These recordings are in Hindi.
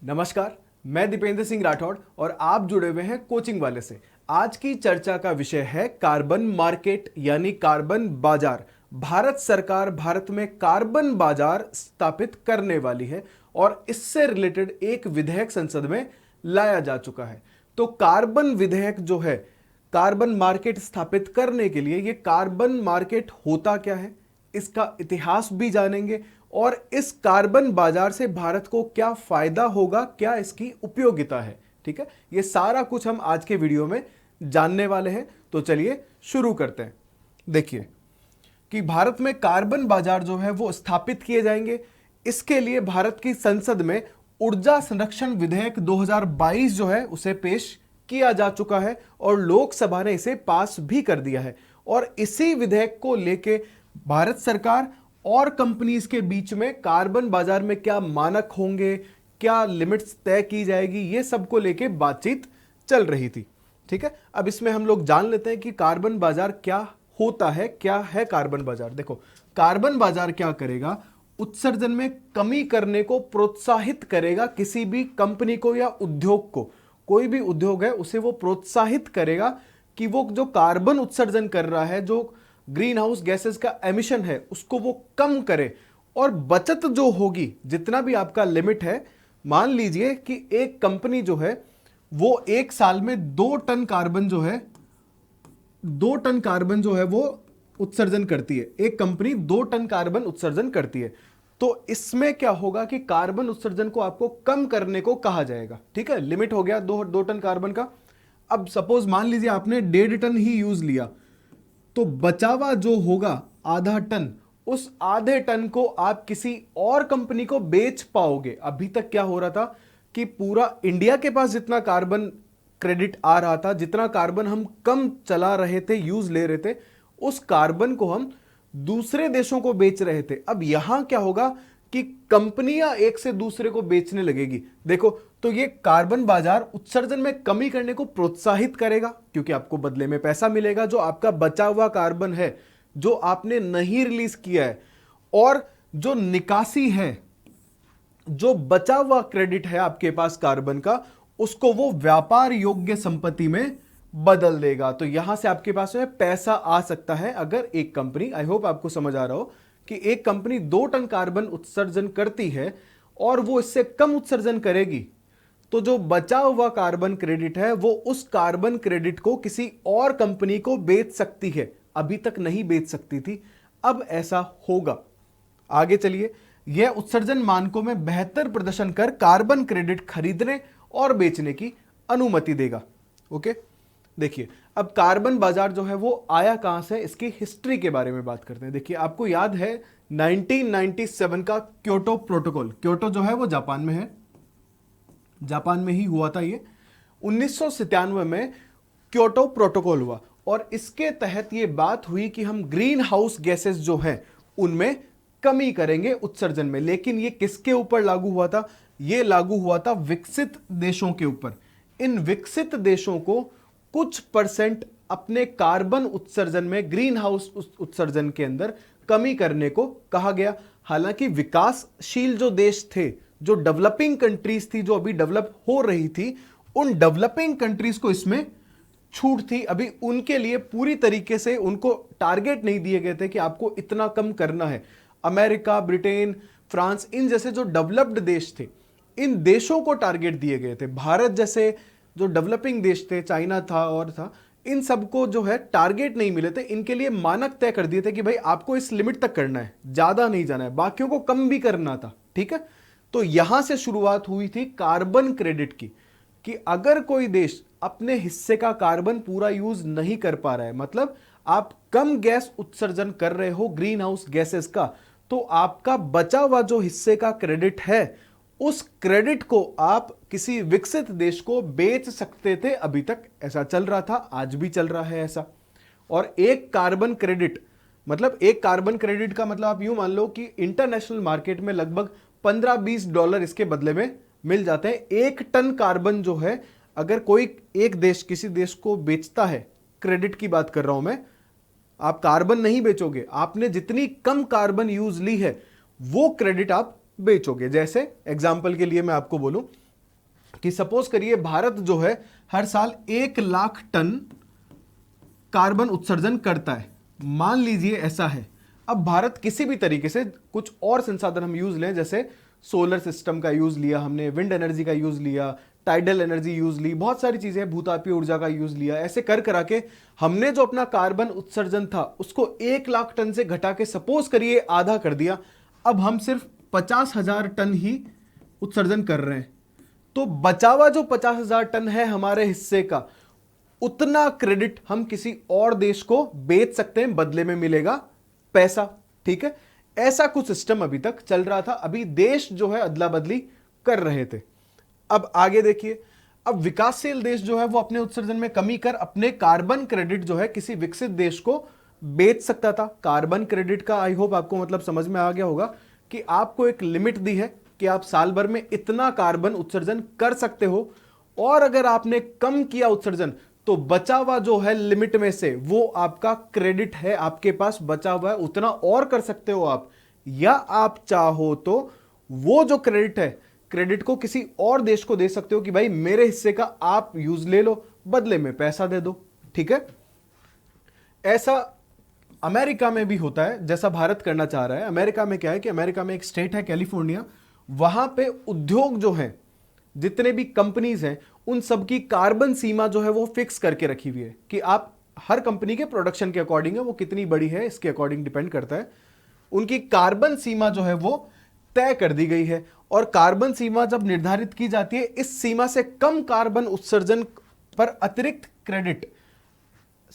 नमस्कार, मैं दीपेंद्र सिंह राठौड़ और आप जुड़े हुए हैं कोचिंग वाले से। आज की चर्चा का विषय है कार्बन मार्केट यानी कार्बन बाजार। भारत सरकार भारत में कार्बन बाजार स्थापित करने वाली है और इससे रिलेटेड एक विधेयक संसद में लाया जा चुका है। तो कार्बन विधेयक जो है, कार्बन मार्केट स्थापित करने के लिए, ये कार्बन मार्केट होता क्या है, इसका इतिहास भी जानेंगे और इस कार्बन बाजार से भारत को क्या फायदा होगा, क्या इसकी उपयोगिता है। ठीक है, ये सारा कुछ हम आज के वीडियो में जानने वाले हैं। तो चलिए शुरू करते हैं। देखिए कि भारत में कार्बन बाजार जो है वो स्थापित किए जाएंगे। इसके लिए भारत की संसद में ऊर्जा संरक्षण विधेयक 2022 जो है उसे पेश किया जा चुका है और लोकसभा ने इसे पास भी कर दिया है। और इसी विधेयक को लेके भारत सरकार और कंपनीज के बीच में कार्बन बाजार में क्या मानक होंगे, क्या लिमिट्स तय की जाएगी, ये सब को लेके बातचीत चल रही थी। ठीक है, अब इसमें हम लोग जान लेते हैं कि कार्बन बाजार क्या होता है, क्या है कार्बन बाजार। देखो, कार्बन बाजार क्या करेगा, उत्सर्जन में कमी करने को प्रोत्साहित करेगा। किसी भी कंपनी को या उद्योग को, कोई भी उद्योग है उसे वो प्रोत्साहित करेगा कि वो जो कार्बन उत्सर्जन कर रहा है, जो ग्रीन हाउस गैसेस का एमिशन है, उसको वो कम करे। और बचत जो होगी, जितना भी आपका लिमिट है, मान लीजिए कि एक कंपनी जो है वो एक साल में 2 टन कार्बन जो है, 2 टन कार्बन जो है वो उत्सर्जन करती है। एक कंपनी 2 टन कार्बन उत्सर्जन करती है, तो इसमें क्या होगा कि कार्बन उत्सर्जन को आपको कम करने को कहा जाएगा। ठीक है, लिमिट हो गया 2 टन कार्बन का। अब सपोज मान लीजिए आपने 1.5 टन ही यूज लिया, तो बचावा जो होगा आधा टन, उस आधे टन को आप किसी और कंपनी को बेच पाओगे। अभी तक क्या हो रहा था कि पूरा इंडिया के पास जितना कार्बन क्रेडिट आ रहा था, जितना कार्बन हम कम चला रहे थे, यूज ले रहे थे, उस कार्बन को हम दूसरे देशों को बेच रहे थे। अब यहां क्या होगा कि कंपनियां एक से दूसरे को बेचने लगेगी। देखो, तो ये कार्बन बाजार उत्सर्जन में कमी करने को प्रोत्साहित करेगा, क्योंकि आपको बदले में पैसा मिलेगा जो आपका बचा हुआ कार्बन है, जो आपने नहीं रिलीज किया है, और जो निकासी है, जो बचा हुआ क्रेडिट है आपके पास कार्बन का, उसको वो व्यापार योग्य संपत्ति में बदल देगा। तो यहां से आपके पास जो है पैसा आ सकता है। अगर एक कंपनी, आई होप आपको समझ आ रहा हो कि एक कंपनी 2 टन कार्बन उत्सर्जन करती है और वो इससे कम उत्सर्जन करेगी, तो जो बचा हुआ कार्बन क्रेडिट है वो उस कार्बन क्रेडिट को किसी और कंपनी को बेच सकती है। अभी तक नहीं बेच सकती थी, अब ऐसा होगा। आगे चलिए, यह उत्सर्जन मानकों में बेहतर प्रदर्शन कर कार्बन क्रेडिट खरीदने और बेचने की अनुमति देगा। ओके, देखिए अब कार्बन बाजार जो है वो आया कहां से, इसकी हिस्ट्री के बारे में बात करते हैं। देखिए, आपको याद है 1997 का क्योटो प्रोटोकॉल। क्योटो जो है वो जापान में है, जापान में ही हुआ था ये। 1997 में क्योटो प्रोटोकॉल हुआ और इसके तहत ये बात हुई कि हम ग्रीन हाउस गैसेस जो हैं उनमें कमी करेंगे उत्सर्जन में। लेकिन ये किसके ऊपर लागू हुआ था? ये लागू हुआ था विकसित देशों के ऊपर। इन विकसित देशों को कुछ परसेंट अपने कार्बन उत्सर्जन में, ग्रीन हाउस उत्सर्जन के अंदर कमी करने को कहा गया। हालांकि विकासशील जो देश थे, जो डेवलपिंग कंट्रीज थी, जो अभी डेवलप हो रही थी, उन डेवलपिंग कंट्रीज को इसमें छूट थी। अभी उनके लिए पूरी तरीके से उनको टारगेट नहीं दिए गए थे कि आपको इतना कम करना है। अमेरिका, ब्रिटेन, फ्रांस, इन जैसे जो डेवलप्ड देश थे, इन देशों को टारगेट दिए गए थे। भारत जैसे जो डेवलपिंग देश थे, चाइना था और था, इन सबको जो है टारगेट नहीं मिले थे। इनके लिए मानक तय कर दिए थे कि भाई आपको इस लिमिट तक करना है, ज्यादा नहीं जाना है, बाकियों को कम भी करना था। ठीक है, तो यहां से शुरुआत हुई थी कार्बन क्रेडिट की, कि अगर कोई देश अपने हिस्से का कार्बन पूरा यूज नहीं कर पा रहा है, मतलब आप कम गैस उत्सर्जन कर रहे हो ग्रीन हाउस गैसेस का, तो आपका बचा हुआ जो हिस्से का क्रेडिट है, उस क्रेडिट को आप किसी विकसित देश को बेच सकते थे। अभी तक ऐसा चल रहा था, आज भी चल रहा है ऐसा। और एक कार्बन क्रेडिट का मतलब आप यूं मान लो कि इंटरनेशनल मार्केट में लगभग $15-20 इसके बदले में मिल जाते हैं। 1 टन कार्बन जो है, अगर कोई एक देश किसी देश को बेचता है, क्रेडिट की बात कर रहा हूं मैं, आप कार्बन नहीं बेचोगे, आपने जितनी कम कार्बन यूज ली है वो क्रेडिट आप बेचोगे। जैसे एग्जाम्पल के लिए मैं आपको बोलूं कि सपोज करिए भारत जो है हर साल 1 लाख टन कार्बन उत्सर्जन करता है, मान लीजिए ऐसा है। अब भारत किसी भी तरीके से कुछ और संसाधन हम यूज लें, जैसे सोलर सिस्टम का यूज लिया हमने, विंड एनर्जी का यूज लिया, टाइडल एनर्जी यूज ली, बहुत सारी चीजें, भूतापीय ऊर्जा का यूज लिया, ऐसे कर करा के हमने जो अपना कार्बन उत्सर्जन था उसको 1 लाख टन से घटा के सपोज करिए आधा कर दिया। अब हम सिर्फ 50,000 टन ही उत्सर्जन कर रहे हैं, तो बचा हुआ जो 50,000 टन है हमारे हिस्से का, उतना क्रेडिट हम किसी और देश को बेच सकते हैं, बदले में मिलेगा पैसा। ठीक है, ऐसा कुछ सिस्टम अभी तक चल रहा था, अभी देश जो है अदला बदली कर रहे थे। अब आगे देखिए, अब विकासशील देश जो है वो अपने उत्सर्जन में कमी कर अपने कार्बन क्रेडिट जो है किसी विकसित देश को बेच सकता था। कार्बन क्रेडिट का आई होप आपको मतलब समझ में आ गया होगा कि आपको एक लिमिट दी है कि आप साल भर में इतना कार्बन उत्सर्जन कर सकते हो, और अगर आपने कम किया उत्सर्जन तो बचा हुआ जो है लिमिट में से वो आपका क्रेडिट है, आपके पास बचा हुआ है, उतना और कर सकते हो आप, या आप चाहो तो वो जो क्रेडिट है, क्रेडिट को किसी और देश को दे सकते हो कि भाई मेरे हिस्से का आप यूज ले लो, बदले में पैसा दे दो। ठीक है, ऐसा अमेरिका में भी होता है जैसा भारत करना चाह रहा है। अमेरिका में क्या है कि अमेरिका में एक स्टेट है कैलिफोर्निया, वहां पे उद्योग जो है, जितने भी कंपनीज हैं, उन सब की कार्बन सीमा जो है वो फिक्स करके रखी हुई है कि आप हर कंपनी के प्रोडक्शन के अकॉर्डिंग है, वो कितनी बड़ी है इसके अकॉर्डिंग डिपेंड करता है, उनकी कार्बन सीमा जो है वो तय कर दी गई है। और कार्बन सीमा जब निर्धारित की जाती है, इस सीमा से कम कार्बन उत्सर्जन पर अतिरिक्त क्रेडिट,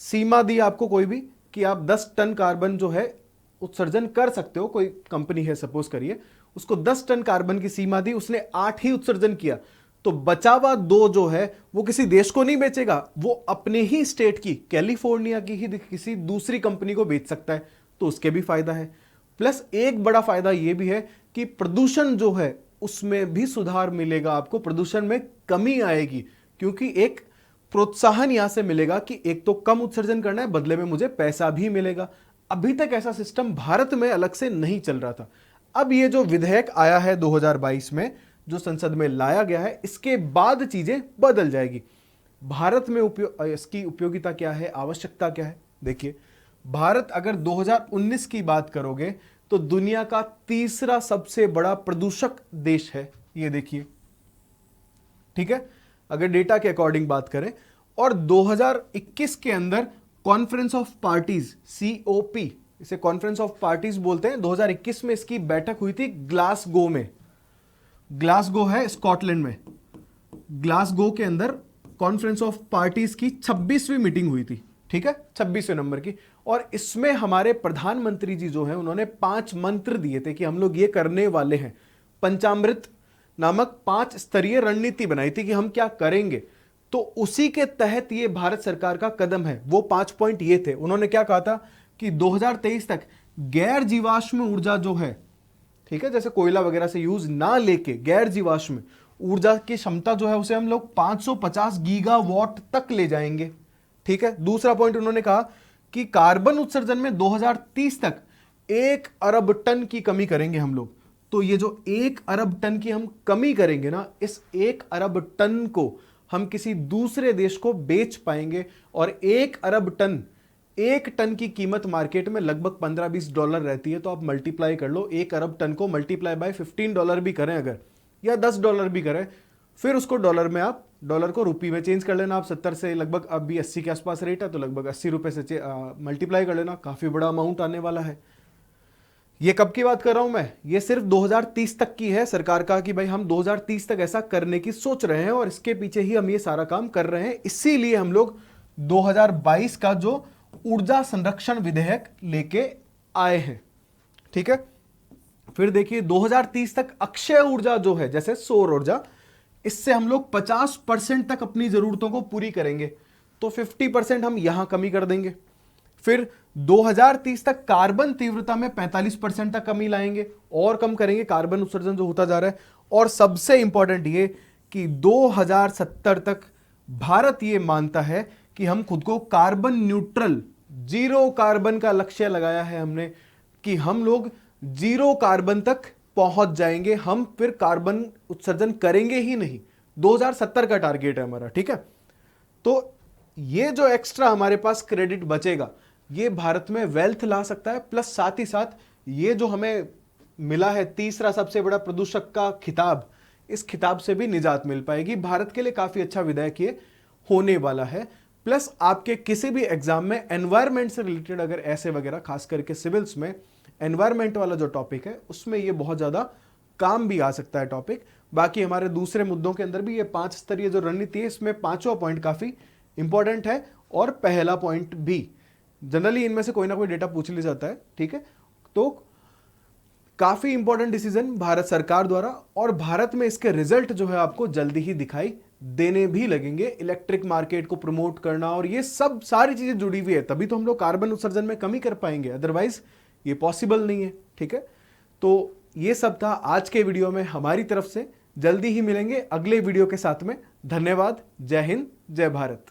सीमा दी आपको कोई भी कि आप 10 टन कार्बन जो है उत्सर्जन कर सकते हो, कोई कंपनी है सपोज करिए, उसको 10 टन कार्बन की सीमा दी, उसने 8 ही उत्सर्जन किया, तो बचावा 2 जो है वो किसी देश को नहीं बेचेगा, वो अपने ही स्टेट की, कैलिफोर्निया की ही किसी दूसरी कंपनी को बेच सकता है, तो उसके भी फायदा है। प्लस एक बड़ा फायदा यह भी है कि प्रदूषण जो है उसमें भी सुधार मिलेगा, आपको प्रदूषण में कमी आएगी, क्योंकि एक प्रोत्साहन यहां से मिलेगा कि एक तो कम उत्सर्जन करना है, बदले में मुझे पैसा भी मिलेगा। अभी तक ऐसा सिस्टम भारत में अलग से नहीं चल रहा था। अब ये जो विधेयक आया है 2022 में, जो संसद में लाया गया है, इसके बाद चीजें बदल जाएगी। भारत में इसकी उपयोगिता क्या है, आवश्यकता क्या है? देखिए, भारत अगर 2019 की बात करोगे तो दुनिया का तीसरा सबसे बड़ा प्रदूषक देश है, ये देखिए। ठीक है, अगर डेटा के अकॉर्डिंग बात करें, और 2021 के अंदर कॉन्फ्रेंस ऑफ पार्टीज, COP, इसे कॉन्फ्रेंस ऑफ पार्टीज बोलते हैं, 2021 में इसकी बैठक हुई थी ग्लासगो में। ग्लासगो है स्कॉटलैंड में। ग्लासगो के अंदर कॉन्फ्रेंस ऑफ पार्टीज की 26वीं मीटिंग हुई थी। ठीक है, 26वें नंबर की। और इसमें हमारे प्रधानमंत्री जी जो है, उन्होंने 5 मंत्र दिए थे कि हम लोग ये करने वाले हैं। पंचामृत नामक 5 स्तरीय रणनीति बनाई थी कि हम क्या करेंगे, तो उसी के तहत ये भारत सरकार का कदम है। वो 5 पॉइंट ये थे। उन्होंने क्या कहा था कि 2023 तक गैर जीवाश्म ऊर्जा जो है, ठीक है, जैसे कोयला वगैरह से यूज ना लेके गैर जीवाश्म ऊर्जा की क्षमता जो है उसे हम लोग 550 गीगावाट तक ले जाएंगे। ठीक है, दूसरा पॉइंट उन्होंने कहा कि कार्बन उत्सर्जन में 2030 तक 1 अरब टन की कमी करेंगे हम लोग। तो ये जो 1 अरब टन की हम कमी करेंगे ना, इस 1 अरब टन को हम किसी दूसरे देश को बेच पाएंगे। और 1 अरब टन, 1 टन की कीमत मार्केट में लगभग $15-20 रहती है। तो आप मल्टीप्लाई कर लो, 1 अरब टन को मल्टीप्लाई बाय $15 भी करें अगर, या $10 भी करें, फिर उसको डॉलर में, आप डॉलर को रुपये में चेंज कर लेना। आप 70 से लगभग, अभी 80 के आसपास रेट है, तो लगभग 80 रुपए से मल्टीप्लाई कर लेना, काफी बड़ा अमाउंट आने वाला है। ये कब की बात कर रहा हूं मैं, ये सिर्फ 2030 तक की है सरकार का, कि भाई हम 2030 तक ऐसा करने की सोच रहे हैं और इसके पीछे ही हम ये सारा काम कर रहे हैं। इसीलिए हम लोग 2022 का जो ऊर्जा संरक्षण विधेयक लेके आए हैं। ठीक है, फिर देखिए 2030 तक अक्षय ऊर्जा जो है, जैसे सौर ऊर्जा, इससे हम लोग 50% तक अपनी जरूरतों को पूरी करेंगे, तो 50% हम यहां कमी कर देंगे। फिर 2030 तक कार्बन तीव्रता में 45% तक कमी लाएंगे, और कम करेंगे कार्बन उत्सर्जन जो होता जा रहा है। और सबसे इंपॉर्टेंट ये कि 2070 तक भारत ये मानता है कि हम खुद को कार्बन न्यूट्रल, जीरो कार्बन का लक्ष्य लगाया है हमने, कि हम लोग जीरो कार्बन तक पहुंच जाएंगे। हम फिर कार्बन उत्सर्जन करेंगे ही नहीं। 2070 का टारगेट है हमारा, ठीक है। तो ये जो एक्स्ट्रा हमारे पास क्रेडिट बचेगा ये भारत में वेल्थ ला सकता है, प्लस साथ ही साथ ये जो हमें मिला है तीसरा सबसे बड़ा प्रदूषक का खिताब, इस खिताब से भी निजात मिल पाएगी। भारत के लिए काफी अच्छा विधायक ये होने वाला है। प्लस आपके किसी भी एग्जाम में एनवायरमेंट से रिलेटेड अगर ऐसे वगैरह, खास करके सिविल्स में एनवायरमेंट वाला जो टॉपिक है उसमें ये बहुत ज्यादा काम भी आ सकता है टॉपिक। बाकी हमारे दूसरे मुद्दों के अंदर भी ये 5 स्तरीय जो रणनीति है इसमें 5वां पॉइंट काफी इंपॉर्टेंट है और पहला पॉइंट भी। जनरली इनमें से कोई ना कोई डेटा पूछ लिया जाता है, ठीक है। तो काफी इंपॉर्टेंट डिसीजन भारत सरकार द्वारा, और भारत में इसके रिजल्ट जो है आपको जल्दी ही दिखाई देने भी लगेंगे। इलेक्ट्रिक मार्केट को प्रमोट करना और ये सब सारी चीजें जुड़ी हुई है, तभी तो हम लोग कार्बन उत्सर्जन में कमी कर पाएंगे, अदरवाइज ये पॉसिबल नहीं है, ठीक है। तो ये सब था आज के वीडियो में हमारी तरफ से। जल्दी ही मिलेंगे अगले वीडियो के साथ में। धन्यवाद। जय हिंद, जय भारत।